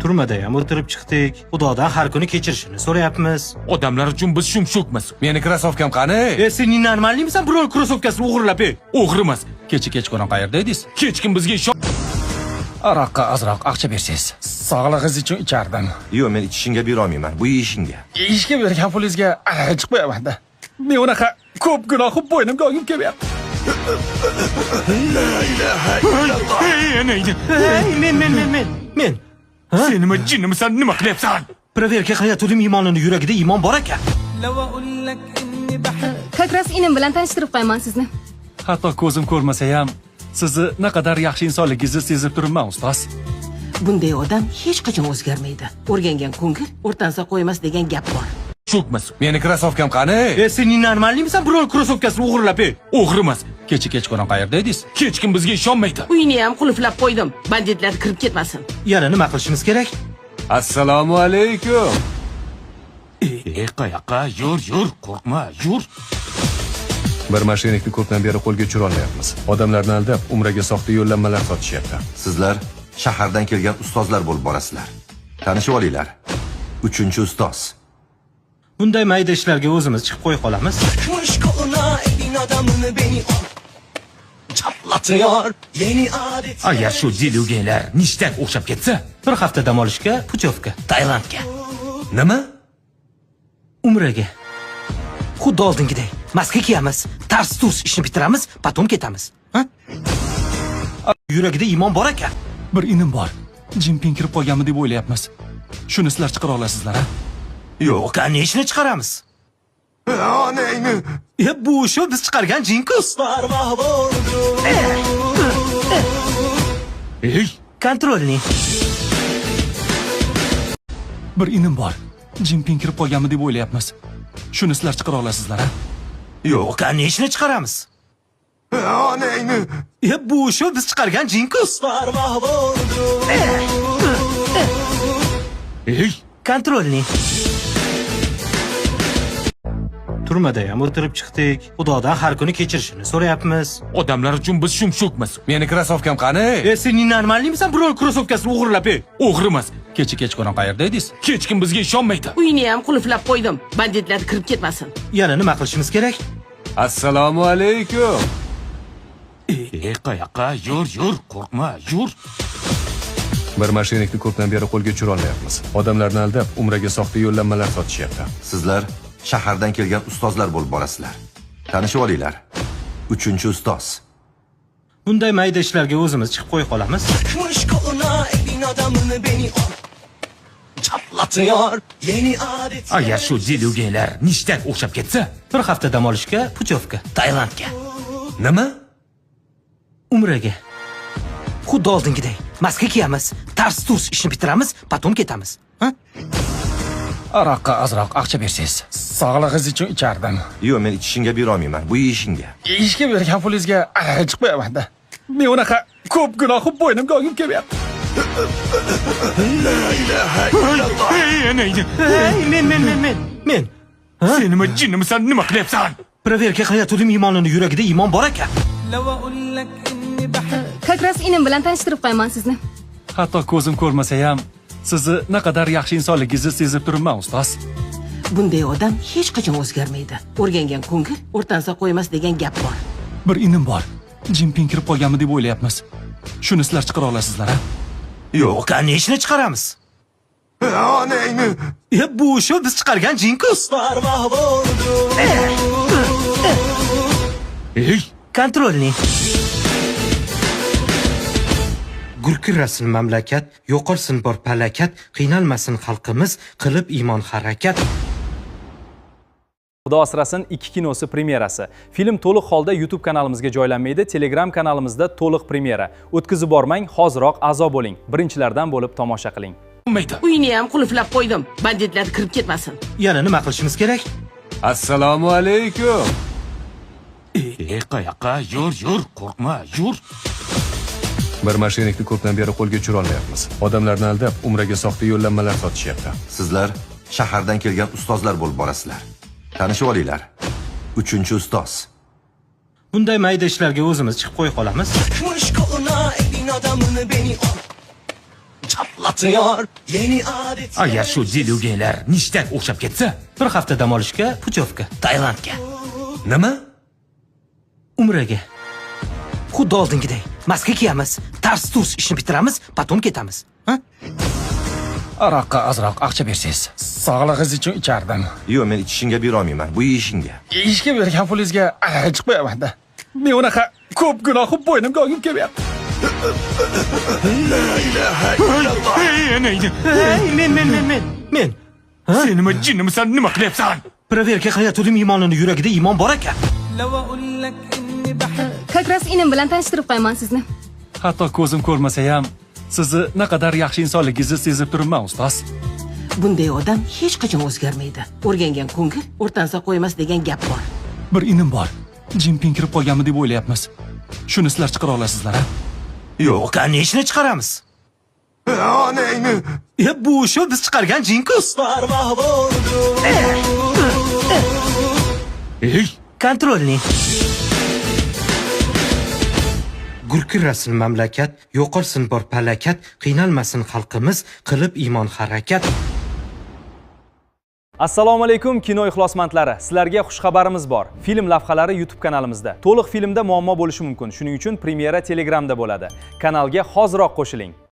Turmada ham o'tirib chiqdik. Xudodan har kuni kechirishini so'rayapmiz. Odamlar uchun biz shumshukmiz. Meni krossovkam qani? Sen normalmiysan? Birov krossovkasini o'g'irlab, O'g'rimas. Kechqurun qayerda edingiz? Hech kim bizga Aroqqa ozroq aqcha bersangiz, sog'lig'ingiz uchun ichardim. Yo'q, men ichishingga bera olmayman. Bu ishingga. Ishga bergan pulingizga chiqib qo'yaman-da. Men unaqa ko'p gunohni bo'ynimga olib kelyapti. Men. Sen nima jinnimisan? Nima qilyapsan? Proverka qilayotgandim, iymonini yuragida iymon bor ekan. Как раз inim bilan tanishtirib qo'yaman sizni. Hatto ko'zim ko'rmasa ham sizni naqadar yaxshi insonligingizni sezib turibman, ustoz. Bunday odam hech qachon o'zgarmaydi. O'rgangan ko'ngil o'rtansa qo'ymas degan gap bor. Shumshukmiz. Meni krossovkam qani? Sen normalmiysan? Birov krossovkasini o'g'irlab, O'g'rimas. Kechqurun qayerda edingiz? Hech kim bizga ishonmaydi. Uyini ham qulflab qo'ydim. Banditlar kirib ketmasin. Yana nima qilishimiz kerak? Assalomu alaykum. Qayoqqa? Yur, qo'rqma, yur. Bir mashinnikni ko'pdan beri qo'lga tushira olmayapmiz. Odamlarni aldab, umraga soxta yo'llanmalar sotishyapti. Sizlar shahardan kelgan ustozlar bo'lib borasizlar. Tanishib olinglar. 3-ustoz. Bunday mayda ishlarga o'zimiz chiqib qo'ya qolamiz. Agar shu dilugenlar nishtak o'xshab ketsa, Bir hafta dam olishga Putyovka, Tailandga, nima? umraga. Xuddi oldingidek maska kiyamiz, tars-turs ishni bitiramiz, potom ketamiz. Yuragida iymon bor ekan. Bir inim bor. Jinping kirib qolganmi deb o'ylayapmiz. Shuni sizlar chiqara olasizlar-a? Yo'q, qani ishni chiqaramiz. Bu shu biz chiqargan jinkus. Kontrolni. Bir inim bor. Jinping kirib qolganmi deb o'ylayapmiz. Shuni sizlar chiqara olasizlar-a? Yo'q, qani ishni chiqaramiz. Bu shu biz chiqargan jinkus. Kontrolni. Turmada ham o'tirib chiqdik. Xudodan har kuni kechirishini so'rayapmiz. Odamlar uchun biz shumshukmiz. Meni krossovkam qani? Sen normalmiysan? Birov krossovkasini o'g'irlab, O'g'rimas. Kechqurun qayerda edingiz? Hech kim bizga ishonmaydi. Uyini ham qulflab qo'ydim. Banditlar kirib ketmasin. Yana nima qilishimiz kerak? Assalomu alaykum. Qayoqqa? Yur, qo'rqma, yur. Bir mashinnikni ko'pdan beri qo'lga tushira olmayapmiz. Odamlarni aldab, umraga soxta yo'llanmalar sotishyapti. Sizlar shahardan kelgan ustozlar bo'lib borasizlar. Tanishib olinglar. 3-ustoz. Bunday mayda ishlarga o'zimiz chiqib qo'ya qolamiz. Agar shu dilugenlar nishtak o'xshab ketsa, Bir hafta dam olishga Putyovka, Tailandga, nima? umraga. Xuddi oldingidek maska kiyamiz, tars-turs ishni bitiramiz, potom ketamiz. Aroqqa ozroq aqcha bersangiz, sog'lig'ingiz uchun ichardim. Yo'q, men ichishingga bera olmayman. Bu ishingga. Ishga bergan pulingizga chiqib qo'yaman-da. Men unaqa ko'p gunohni bo'ynimga olib kelyapti. Men. Sen nima jinnimisan? Nima qilyapsan? Proverka qilayotgandim, iymonini yuragida iymon bor ekan. Как раз inim bilan tanishtirib qo'yaman sizni. Hatto ko'zim ko'rmasa ham sizni naqadar yaxshi insonligingizni sezib turibman, ustoz. Bunday odam hech qachon o'zgarmaydi. O'rgangan ko'ngil o'rtansa qo'ymas degan gap bor. Bir inim bor. Jinping kirib qolganmi deb o'ylayapmiz. Shuni sizlar chiqara olasizlar-a? Yo'q, qani ishni chiqaramiz. Bu shu biz chiqargan jinkus. Kontrolni. Gurkirasin mamlakat, yo'qolsin bor palakat, qiynalmasin xalqimiz, qilib iymon harakat. Xudo asrasin 2 kinosi premyerasi. Film to'liq holda YouTube kanalimizga joylanmaydi, Telegram kanalimizda to'liq premyera. O'tkazib bormang, hoziroq a'zo bo'ling. Birinchilardan bo'lib tomosha qiling. Uyini ham qulflab qo'ydim. Banditlar kirib ketmasin. Yana nima qilishimiz kerak? Assalomu alaykum. Qayoqqa? Yur, qo'rqma, yur. Bir mashinnikni ko'pdan beri qo'lga tushira olmayapmiz. Odamlarni aldab, umraga soxta yo'llanmalar sotishyapti. Sizlar shahardan kelgan ustozlar bo'lib borasizlar. Tanishib olinglar. 3-ustoz. Bunday mayda ishlarga o'zimiz chiqib qo'ya qolamiz. Hatırlatıyor yeni adet. Agar shu dilugeylar nishdan o'xshab ketsa, Bir hafta dam olishga putyovka. Taylandga. Nima? Umraga. Xuddi oldingiday. Maska kiyamiz, tars turs ishni bitiramiz, potom ketamiz. Ha? aroqqa ozroq aqcha bersangiz, sog'lig'ingiz uchun ichardim. Yo'q, men ichishingga bera olmayman. Bu ishingga. Ishga bergan pulingizga chiqmayapman-da. Men unaqa ko'p gunohni bo'ynimga olgim kelyapti. Men. Sen nima jinnimisan, nima qilyapsan? Proverka qilayotgandim, iymonini yuragida iymon bor ekan. Как раз inim bilan tanishtirib qo'yaman sizni. Hatto ko'zim ko'rmasa ham sizni naqadar yaxshi insonligingizni sezib turibman, ustoz. Bunday odam hech qachon o'zgarmaydi. O'rgangan ko'ngil o'rtansa qo'ymas degan gap bor. Bir inim bor. Jimpin kirib qolganmi deb o'ylayapmiz. Shuni sizlar chiqara olasizlar, ha? Yo'q, qani ishni chiqaramiz. Onangni. Bu shu biz chiqargan jinku. Ey, Kontrolni. Gurkirasin mamlakat, yo'qolsin bor palakat, qiynalmasin xalqimiz, qilib iymon harakat. Assalomu alaykum kino ixlosmandlari. Sizlarga xush xabarimiz bor. Film lavhalari YouTube kanalimizda. To'liq filmda muammo bo'lishi mumkin. Shuning uchun premyera Telegramda bo'ladi. Kanalga hoziroq qo'shiling.